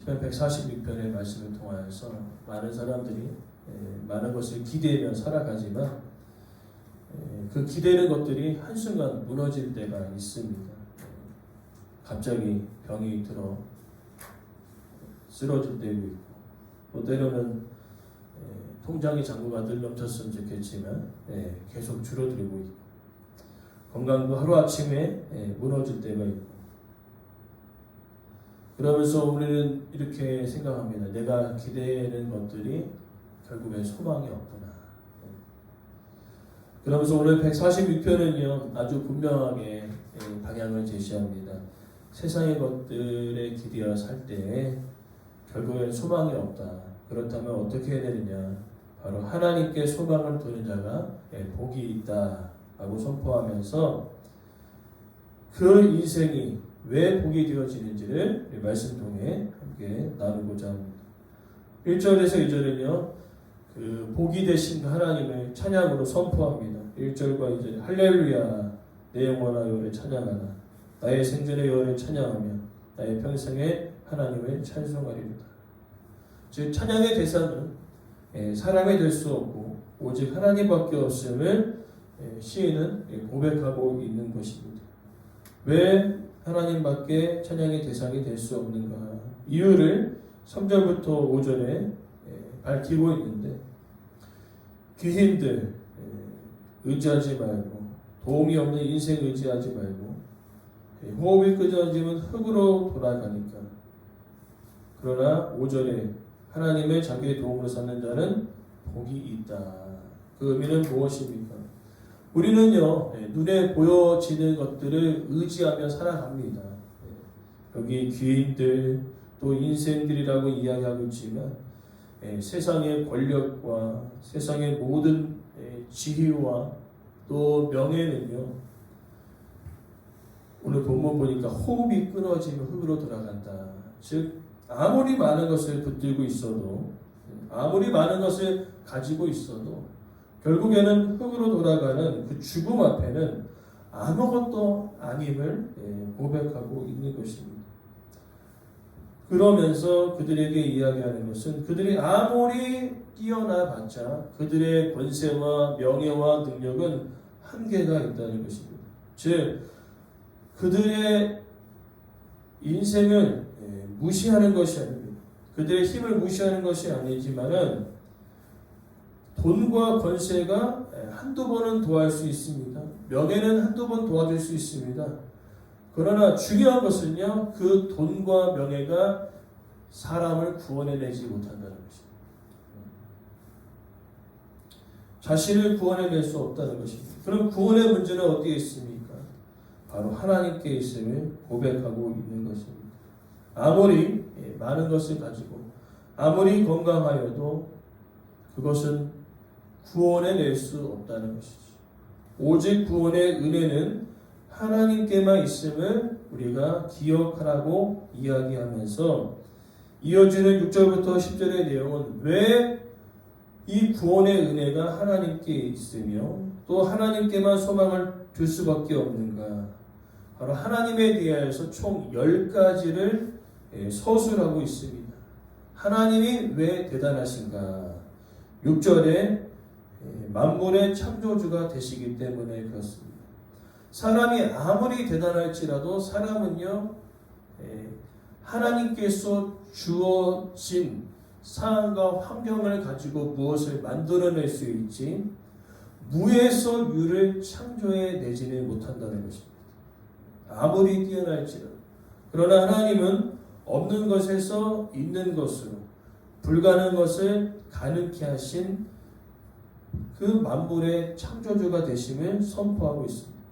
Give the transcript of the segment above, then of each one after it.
시편 146편의 말씀을 통하여서 많은 사람들이 많은 것을 기대하며 살아가지만 그 기대는 것들이 한순간 무너질 때가 있습니다. 갑자기 병이 들어 쓰러질 때도 있고, 또 때로는 통장의 잔고가 늘 넘쳤으면 좋겠지만 계속 줄어들고 있고, 건강도 하루아침에 무너질 때가 있고, 그러면서 우리는 이렇게 생각합니다. 내가 기대하는 것들이 결국엔 소망이 없구나. 그러면서 오늘 146편은요 아주 분명하게 방향을 제시합니다. 세상의 것들에 기대어 살 때 결국엔 소망이 없다. 그렇다면 어떻게 해야 되느냐? 바로 하나님께 소망을 두는 자가 복이 있다라고 선포하면서 그 인생이 왜 복이 되어지는지를 말씀 통해 함께 나누고자 합니다. 1절에서 2절은요 그 복이 되신 하나님을 찬양으로 선포합니다. 1절과 2절 할렐루야 내 영혼아 여호와를 찬양하라. 나의 생전의 여호와를 찬양하며 나의 평생에 하나님을 찬송하리로다. 즉 찬양의 대상은 사람이 될 수 없고 오직 하나님밖에 없음을 시인은 고백하고 있는 것입니다. 왜 하나님밖에 찬양의 대상이 될 수 없는가? 이유를 3절부터 5절에 밝히고 있는데, 귀인들 의지하지 말고 도움이 없는 인생 의지하지 말고 호흡이 끊어지면 흙으로 돌아가니까. 그러나 5절에 하나님의 자기의 도움으로 사는 자는 복이 있다. 그 의미는 무엇입니까? 우리는요 눈에 보여지는 것들을 의지하며 살아갑니다. 여기 귀인들 또 인생들이라고 이야기하고 있지만 세상의 권력과 세상의 모든 지위와 또 명예는요 오늘 본문 보니까 호흡이 끊어지면 흙으로 돌아간다. 즉 아무리 많은 것을 붙들고 있어도 아무리 많은 것을 가지고 있어도 결국에는 흙으로 돌아가는 그 죽음 앞에는 아무것도 아님을 고백하고 있는 것입니다. 그러면서 그들에게 이야기하는 것은 그들이 아무리 뛰어나봤자 그들의 권세와 명예와 능력은 한계가 있다는 것입니다. 즉 그들의 인생을 무시하는 것이 아닙니다. 그들의 힘을 무시하는 것이 아니지만은 돈과 권세가 한두 번은 도와줄 수 있습니다. 명예는 한두 번 도와줄 수 있습니다. 그러나 중요한 것은요, 그 돈과 명예가 사람을 구원해내지 못한다는 것입니다. 자신을 구원해낼 수 없다는 것입니다. 그럼 구원의 문제는 어디에 있습니까? 바로 하나님께 있음을 고백하고 있는 것입니다. 아무리 많은 것을 가지고 아무리 건강하여도 그것은 구원해낼 수 없다는 것이죠. 오직 구원의 은혜는 하나님께만 있음을 우리가 기억하라고 이야기하면서 이어지는 6절부터 10절의 내용은 왜 이 구원의 은혜가 하나님께 있으며 또 하나님께만 소망을 둘 수밖에 없는가? 바로 하나님에 대하여서 총 10가지를 서술하고 있습니다. 하나님이 왜 대단하신가? 6절에 만물의 창조주가 되시기 때문에 그렇습니다. 사람이 아무리 대단할지라도 사람은요 하나님께서 주어진 상황과 환경을 가지고 무엇을 만들어낼 수 있지 무에서 유를 창조해내지는 못한다는 것입니다. 아무리 뛰어날지라도. 그러나 하나님은 없는 것에서 있는 것으로 불가능한 것을 가능케 하신 그 만물의 창조주가 되심을 선포하고 있습니다.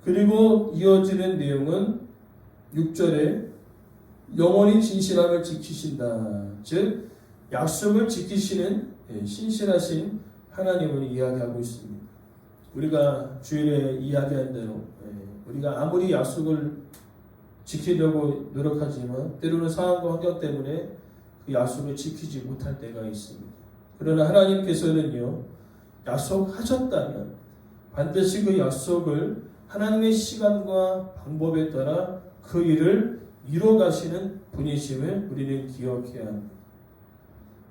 그리고 이어지는 내용은 6절에 영원히 진실함을 지키신다. 즉 약속을 지키시는 신실하신 하나님을 이야기하고 있습니다. 우리가 주일에 이야기한 대로 우리가 아무리 약속을 지키려고 노력하지만 때로는 상황과 환경 때문에 그 약속을 지키지 못할 때가 있습니다. 그러나 하나님께서는요 약속하셨다면 반드시 그 약속을 하나님의 시간과 방법에 따라 그 일을 이뤄가시는 분이심을 우리는 기억해야 합니다.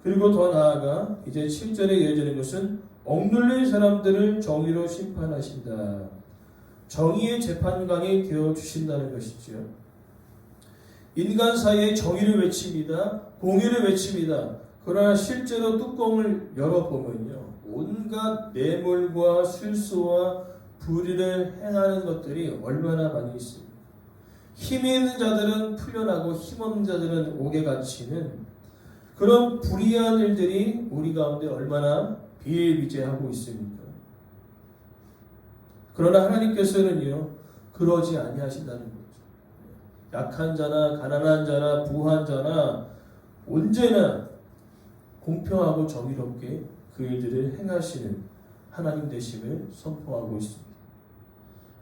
그리고 더 나아가 이제 7절에 이어지는 것은 억눌린 사람들을 정의로 심판하신다. 정의의 재판관이 되어주신다는 것이죠. 인간 사이에 정의를 외칩니다. 공의를 외칩니다. 그러나 실제로 뚜껑을 열어보면요, 온갖 뇌물과 술수와 불의를 행하는 것들이 얼마나 많이 있습니다. 힘이 있는 자들은 풀려나고 힘없는 자들은 옥에 갇히는 그런 불의한 일들이 우리 가운데 얼마나 비일비재하고 있습니까? 그러나 하나님께서는요, 그러지 아니하신다는 거죠. 약한 자나 가난한 자나 부한 자나 언제나 공평하고 정의롭게 그 일들을 행하시는 하나님 되심을 선포하고 있습니다.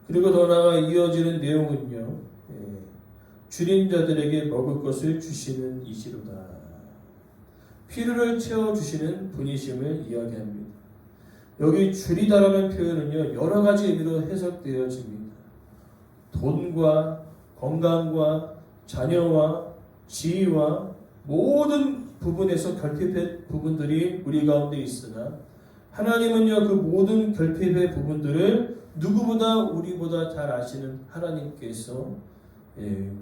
그리고 더 나아가 이어지는 내용은요, 줄인 자들에게 먹을 것을 주시는 이시로다. 필요를 채워주시는 분이심을 이야기합니다. 여기 줄이다라는 표현은요, 여러 가지 의미로 해석되어집니다. 돈과 건강과 자녀와 지위와 모든 부분에서 결핍의 부분들이 우리 가운데 있으나 하나님은요, 그 모든 결핍의 부분들을 누구보다 우리보다 잘 아시는 하나님께서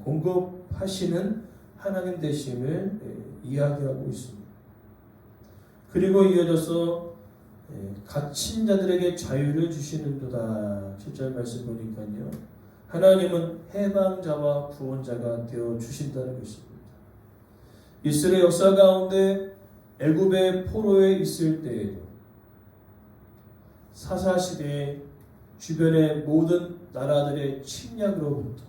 공급하시는 하나님 되심을 이야기하고 있습니다. 그리고 이어져서 갇힌 자들에게 자유를 주시는도다. 7절 말씀 보니까요, 하나님은 해방자와 구원자가 되어 주신다는 것입니다. 이스라엘 역사 가운데 애굽의 포로에 있을 때에도 사사시대에 주변의 모든 나라들의 침략으로부터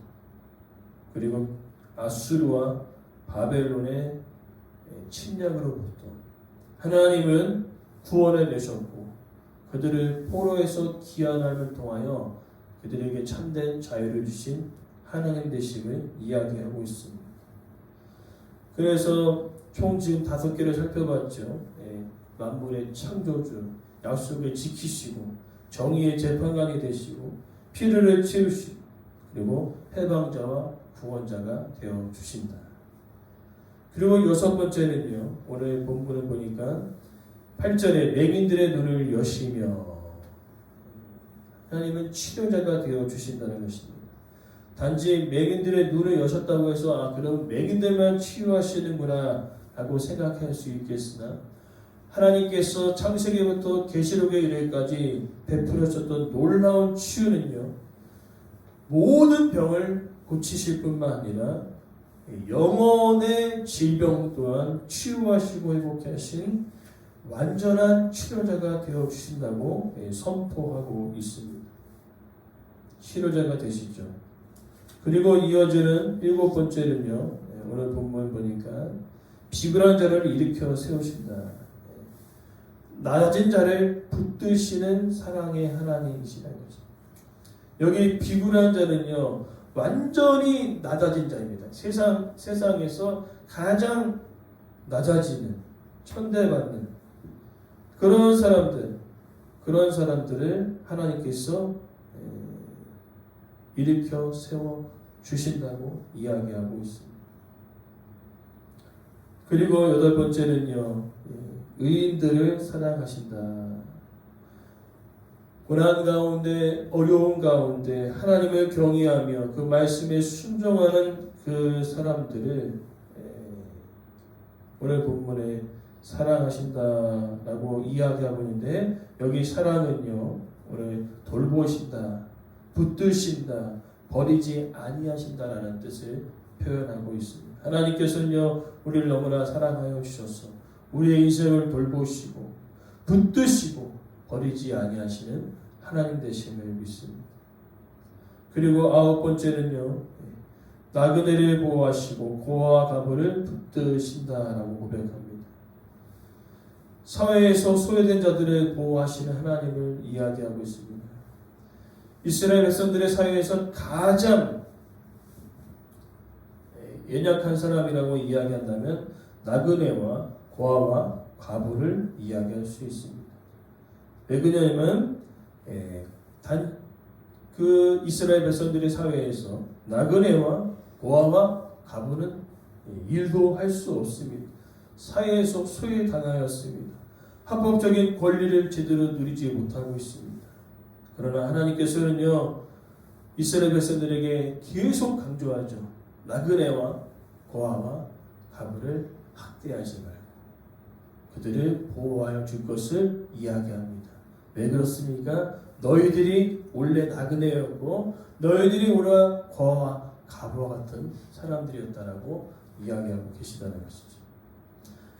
그리고 아수르와 바벨론의 침략으로부터 하나님은 구원을 내셨고 그들을 포로에서 귀환함을 통하여 그들에게 참된 자유를 주신 하나님 되심을 이야기하고 있습니다. 그래서 총 지금 5개를 살펴봤죠. 만물의 창조주, 약속을 지키시고 정의의 재판관이 되시고 필요를 채우시고 그리고 해방자와 구원자가 되어 주신다. 그리고 6번째는요, 오늘 본문을 보니까 8절에 맹인들의 눈을 여시며 하나님은 치료자가 되어 주신다는 것입니다. 단지 맹인들의 눈을 여셨다고 해서 그럼 맹인들만 치유하시는구나 라고 생각할 수 있겠으나 하나님께서 창세기부터 계시록에 이르기까지 베풀으셨던 놀라운 치유는요, 모든 병을 고치실 뿐만 아니라 영혼의 질병 또한 치유하시고 회복케 하신 완전한 치료자가 되어 주신다고 선포하고 있습니다. 치료자가 되시죠. 그리고 이어지는 7번째는요, 오늘 본문 보니까 비굴한 자를 일으켜 세우신다. 낮은 자를 붙드시는 사랑의 하나님이시라는 거죠. 여기 비굴한 자는요, 완전히 낮아진 자입니다. 세상에서 가장 낮아지는, 천대받는 그런 사람들을 하나님께서 일으켜 세워 주신다고 이야기하고 있습니다. 그리고 8번째는요, 의인들을 사랑하신다. 고난 가운데, 어려운 가운데 하나님을 경외하며 그 말씀에 순종하는 그 사람들을 오늘 본문에 사랑하신다라고 이야기하고 있는데, 여기 사랑은요, 오늘 돌보신다, 붙드신다, 버리지 아니하신다라는 뜻을 표현하고 있습니다. 하나님께서는요, 우리를 너무나 사랑하여 주셔서 우리의 인생을 돌보시고 붙드시고 버리지 아니하시는 하나님 되심을 믿습니다. 그리고 9번째는요, 나그네를 보호하시고 고아와 과부를 붙드신다라고 고백합니다. 사회에서 소외된 자들을 보호하시는 하나님을 이야기하고 있습니다. 이스라엘 백성들의 사회에서 가장 연약한 사람이라고 이야기한다면 나그네와 고아와 과부를 이야기할 수 있습니다. 왜 그러냐면 그 이스라엘 백성들의 사회에서 나그네와 고아와 가부는 일도 할 수 없습니다. 사회에서 소외당하였습니다. 합법적인 권리를 제대로 누리지 못하고 있습니다. 그러나 하나님께서는요, 이스라엘 백성들에게 계속 강조하죠. 나그네와 고아와 가부를 학대하지 말고 그들을 보호하여 줄 것을 이야기합니다. 왜 그렇습니까? 너희들이 원래 나그네였고 너희들이 오라 고아와 가부와 같은 사람들이었다라고 이야기하고 계시다는 것이죠.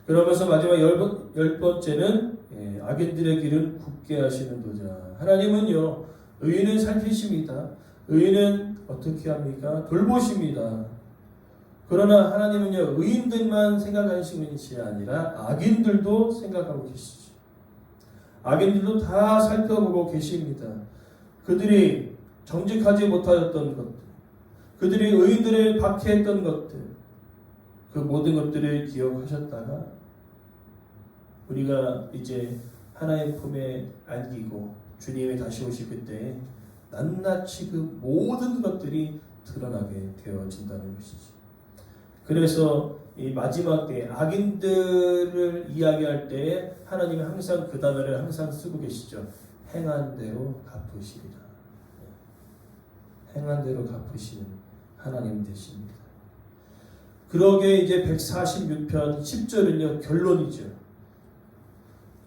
그러면서 마지막 열 번째는 악인들의 길을 굳게 하시는 도자. 하나님은요, 의인을 살피십니다. 의인은 어떻게 합니까? 돌보십니다. 그러나 하나님은요, 의인들만 생각하시는 것이 아니라 악인들도 생각하고 계시죠. 악인들도 다 살펴보고 계십니다. 그들이 정직하지 못하였던 것들, 그들이 의인들을 박해했던 것들, 그 모든 것들을 기억하셨다가 우리가 이제 하나님 품에 안기고 주님이 다시 오실 그때 낱낱이 그 모든 것들이 드러나게 되어진다는 것이죠. 그래서 이 마지막 때에 악인들을 이야기할 때에 하나님이 항상 그 단어를 항상 쓰고 계시죠. 행한 대로 갚으시리라. 행한 대로 갚으시는 하나님 되십니다. 그러게 이제 146편 10절은요, 결론이죠.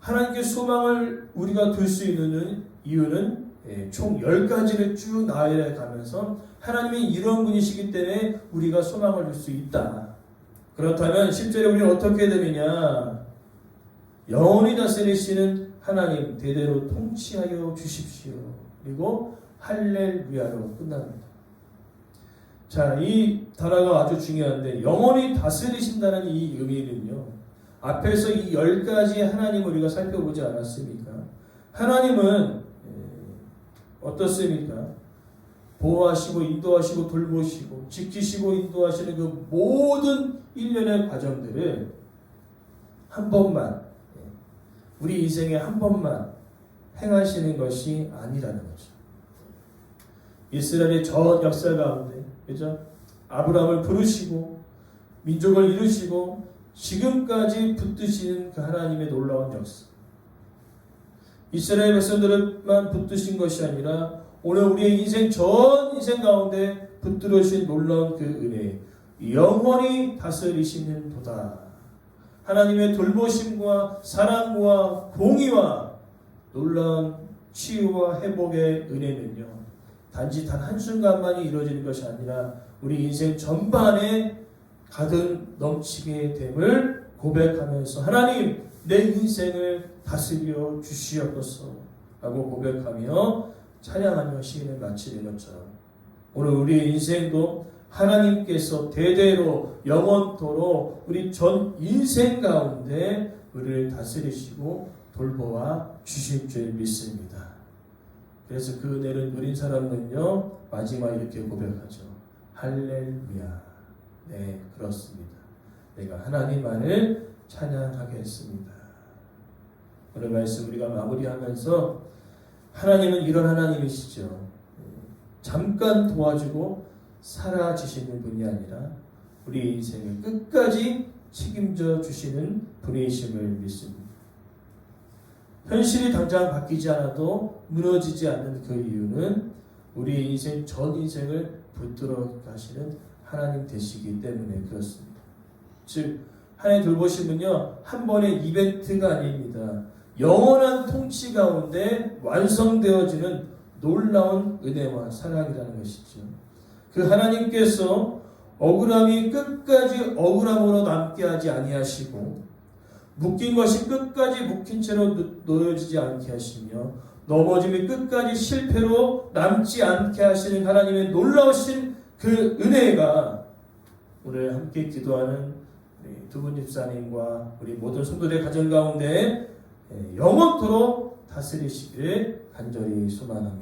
하나님께 소망을 우리가 둘 수 있는 이유는 총 10가지를 쭉 나열해가면서 하나님이 이런 분이시기 때문에 우리가 소망을 줄 수 있다. 그렇다면 10절에 우리는 어떻게 되느냐? 영원히 다스리시는 하나님 대대로 통치하여 주십시오. 그리고 할렐루야로 끝납니다. 자, 이 단어가 아주 중요한데 영원히 다스리신다는 이 의미는요, 앞에서 이 10가지 하나님을 우리가 살펴보지 않았습니까? 하나님은 어떻습니까? 보호하시고 인도하시고 돌보시고 지키시고 인도하시는 그 모든 일련의 과정들을 한 번만, 우리 인생에 한 번만 행하시는 것이 아니라는 거죠. 이스라엘의 전 역사 가운데, 그죠? 아브라함을 부르시고 민족을 이루시고 지금까지 붙드시는 그 하나님의 놀라운 역사. 이스라엘 백성들만 붙드신 것이 아니라 오늘 우리의 인생 전 인생 가운데 붙들어주신 놀라운 그 은혜, 영원히 다스리시는 도다. 하나님의 돌보심과 사랑과 공의와 놀라운 치유와 회복의 은혜는요, 단지 단 한순간만이 이루어지는 것이 아니라 우리 인생 전반에 가득 넘치게 됨을 고백하면서 하나님, 내 인생을 다스려 주시옵소서 라고 고백하며 찬양하며 시인을 마치는 것처럼 오늘 우리의 인생도 하나님께서 대대로 영원토록 우리 전 인생 가운데 우리를 다스리시고 돌보아 주실 줄 믿습니다. 그래서 그 은혜를 누린 사람은요, 마지막에 이렇게 고백하죠. 할렐루야. 네, 그렇습니다. 내가 하나님만을 찬양하겠습니다. 오늘 말씀 우리가 마무리하면서 하나님은 이런 하나님이시죠. 잠깐 도와주고 사라지시는 분이 아니라 우리 인생을 끝까지 책임져 주시는 분이심을 믿습니다. 현실이 당장 바뀌지 않아도 무너지지 않는 그 이유는 우리 인생 전 인생을 붙들어 가시는 하나님 되시기 때문에 그렇습니다. 즉 하나님 돌보심은요, 한 번의 이벤트가 아닙니다. 영원한 통치 가운데 완성되어지는 놀라운 은혜와 사랑이라는 것이죠. 그 하나님께서 억울함이 끝까지 억울함으로 남게 하지 아니하시고 묶인 것이 끝까지 묶인 채로 놓여지지 않게 하시며 넘어짐이 끝까지 실패로 남지 않게 하시는 하나님의 놀라우신 그 은혜가 오늘 함께 기도하는 두 분 집사님과 우리 모든 성도들의 가정 가운데 영원토록 다스리시기를 간절히 소망합니다.